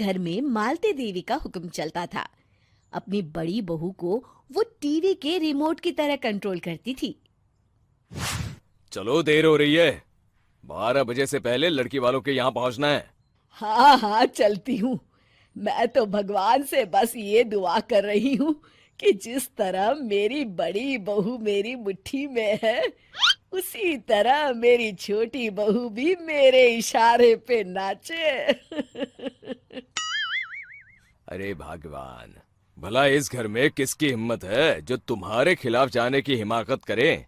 घर में मालती देवी का हुक्म चलता था। अपनी बड़ी बहू को वो टीवी के रिमोट की तरह कंट्रोल करती थी। चलो, देर हो रही है। 12 बजे से पहले लड़की वालों के यहाँ पहुंचना है। हाँ हाँ, चलती हूँ। मैं तो भगवान से बस ये दुआ कर रही हूँ कि जिस तरह मेरी बड़ी बहू मेरी मुट्ठी में है, उसी तरह मेरी छोटी बहू भी मेरे इशारे पे नाचे। अरे भगवान, भला इस घर में किसकी हिम्मत है जो तुम्हारे खिलाफ जाने की हिमाकत करे।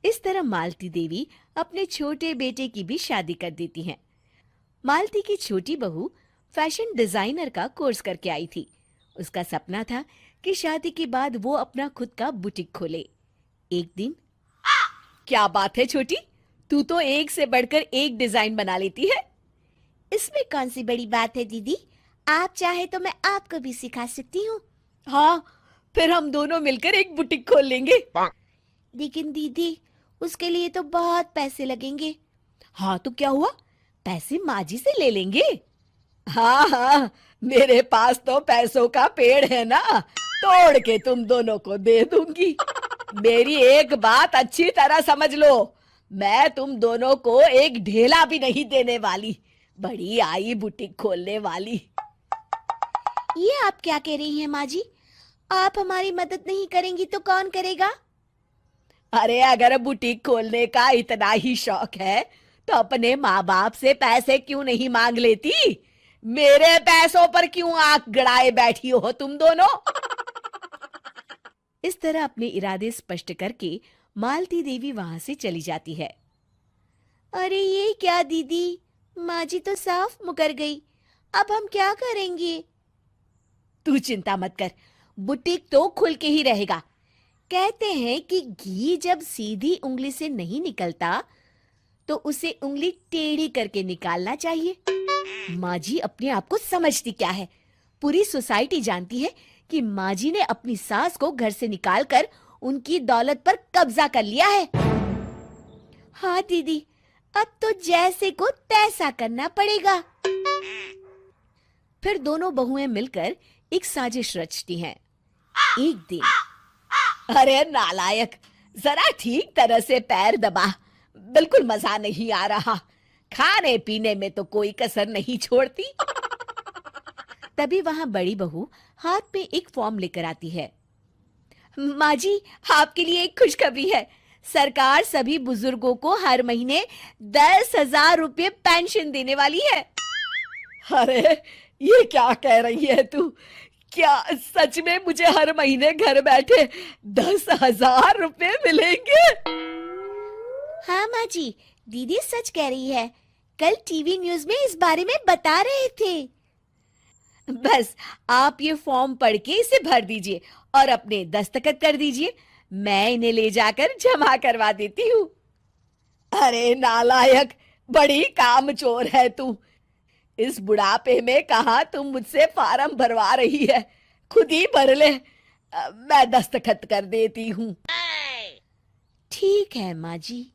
इस तरह मालती देवी अपने छोटे बेटे की भी शादी कर देती हैं। मालती की छोटी बहू फैशन डिजाइनर का कोर्स करके आई थी। उसका सपना था कि शादी के बाद वो अपना खुद का बुटीक खोले। एक दिन, क्या बात है छोटी, तू तो एक से बढ़कर एक डिजाइन बना लेती है। इसमें कौन सी बड़ी बात है दीदी, आप चाहे तो मैं आपको भी सिखा सकती हूँ। हाँ, फिर हम दोनों मिलकर एक बुटीक खोल लेंगे। लेकिन दीदी, उसके लिए तो बहुत पैसे लगेंगे। हाँ तो क्या हुआ, पैसे माँ जी से ले लेंगे। हाँ हाँ, मेरे पास तो पैसों का पेड़ है ना, तोड़ के तुम दोनों को दे दूंगी। मेरी एक बात अच्छी तरह समझ लो, मैं तुम दोनों को एक ढेला भी नहीं देने वाली। बड़ी आई बुटीक खोलने वाली। ये आप क्या कह रही हैं माँ जी? आप हमारी मदद नहीं करेंगी तो कौन करेगा? अरे अगर बुटीक खोलने का इतना ही शौक है तो अपने माँ बाप से पैसे क्यों नहीं मांग लेती? मेरे पैसों पर क्यों आंख गड़ाए बैठी हो तुम दोनों? इस तरह अपने इरादे स्पष्ट करके मालती देवी वहां से चली जाती है। अरे ये क्या दीदी, माँ जी तो साफ मुकर गई, अब हम क्या करेंगे? तू चिंता मत कर, बुटीक तो खुल के ही रहेगा। कहते हैं कि घी जब सीधी उंगली से नहीं निकलता तो उसे उंगली टेढ़ी करके निकालना चाहिए। माँ जी अपने आप को समझती क्या है? पूरी सोसाइटी जानती है कि माँ जी ने अपनी सास को घर से निकालकर उनकी दौलत पर कब्जा कर लिया है। हाँ दीदी, अब तो जैसे को तैसा करना पड़ेगा। फिर दोनों बहुएं मिलकर एक साजिश रचती हैं। एक दिन, अरे नालायक, जरा ठीक तरह से पैर दबा, बिल्कुल मजा नहीं आ रहा। खाने पीने में तो कोई कसर नहीं छोड़ती। तभी वहां बड़ी बहू हाथ में एक फॉर्म लेकर आती है। माँ जी, आपके लिए एक खुशखबरी है। सरकार सभी बुजुर्गों को हर महीने 10,000 रुपये पेंशन देने वाली है। अरे ये क्या कह रही है तू? क्या सच में मुझे हर महीने घर बैठे 10,000 रुपये मिलेंगे? हाँ माँ जी, दीदी सच कह रही है। कल टीवी न्यूज़ में इस बारे में बता रहे थे। बस आप ये फॉर्म पढ़ के इसे भर दीजिए और अपने दस्तखत कर दीजिए। मैं इन्हें ले जाकर जमा करवा देती हूँ। अरे नालायक, बड़ी कामचोर है तू। इस बुढ़ापे में कहाँ तुम मुझसे फार्म भरवा रही है? खुद ही भर ले, मैं दस्तखत कर देती हूँ। ठीक है माँ जी।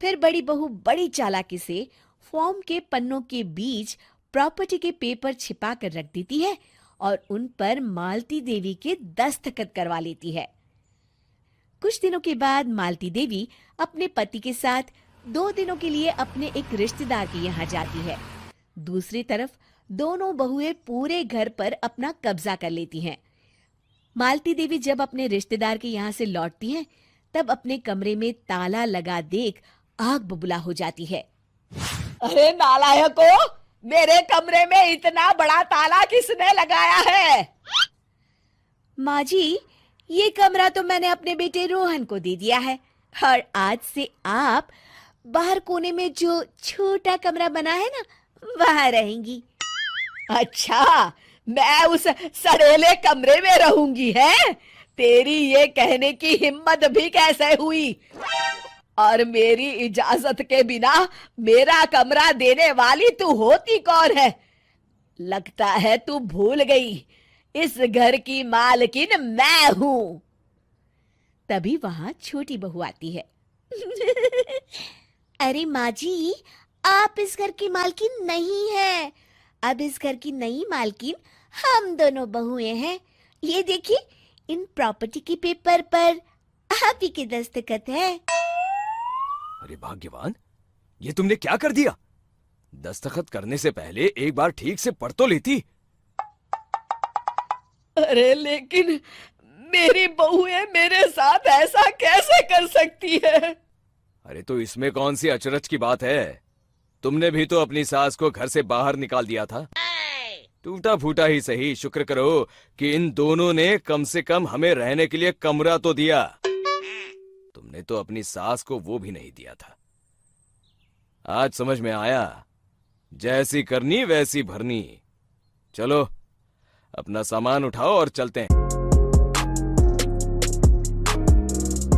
फिर बड़ी बहू बड़ी चालाकी से फॉर्म के पन्नों के बीच प्रॉपर्टी के पेपर छिपा कर रख देती है और उन पर मालती देवी के दस्तखत करवा लेती है। कुछ दिनों के बाद मालती देवी अपने पति के साथ 2 दिनों के लिए अपने एक रिश्तेदार के यहाँ जाती है। दूसरी तरफ दोनों बहुएं पूरे घर पर अपना कब्जा कर लेती हैं। मालती देवी जब अपने रिश्तेदार के यहाँ से लौटती हैं, तब अपने कमरे में ताला लगा देख आग बबूला हो जाती है। अरे नालायको, मेरे कमरे में इतना बड़ा ताला किसने लगाया है? माँ जी, ये कमरा तो मैंने अपने बेटे रोहन को दे दिया है और आज से आप बाहर कोने में जो छोटा कमरा बना है ना, वहां रहेंगी। अच्छा, मैं उस सड़ेले कमरे में रहूंगी है? तेरी ये कहने की हिम्मत भी कैसे हुई? और मेरी इजाजत के बिना मेरा कमरा देने वाली तू होती कौन है? लगता है तू भूल गई, इस घर की मालकिन मैं हूं। तभी वहां छोटी बहू आती है। अरे माँ जी, आप इस घर की मालकिन नहीं है। अब इस घर की नई मालकिन हम दोनों बहुएं हैं। ये देखिए, इन प्रॉपर्टी के पेपर पर आप ही के दस्तखत है। अरे भाग्यवान, ये तुमने क्या कर दिया? दस्तखत करने से पहले एक बार ठीक से पढ़ तो लेती। अरे लेकिन मेरी बहुएं मेरे साथ ऐसा कैसे कर सकती है? अरे तो इसमें कौन सी अचरज की बात है? तुमने भी तो अपनी सास को घर से बाहर निकाल दिया था। टूटा फूटा ही सही, शुक्र करो कि इन दोनों ने कम से कम हमें रहने के लिए कमरा तो दिया। तुमने तो अपनी सास को वो भी नहीं दिया था। आज समझ में आया, जैसी करनी वैसी भरनी। चलो अपना सामान उठाओ और चलते हैं।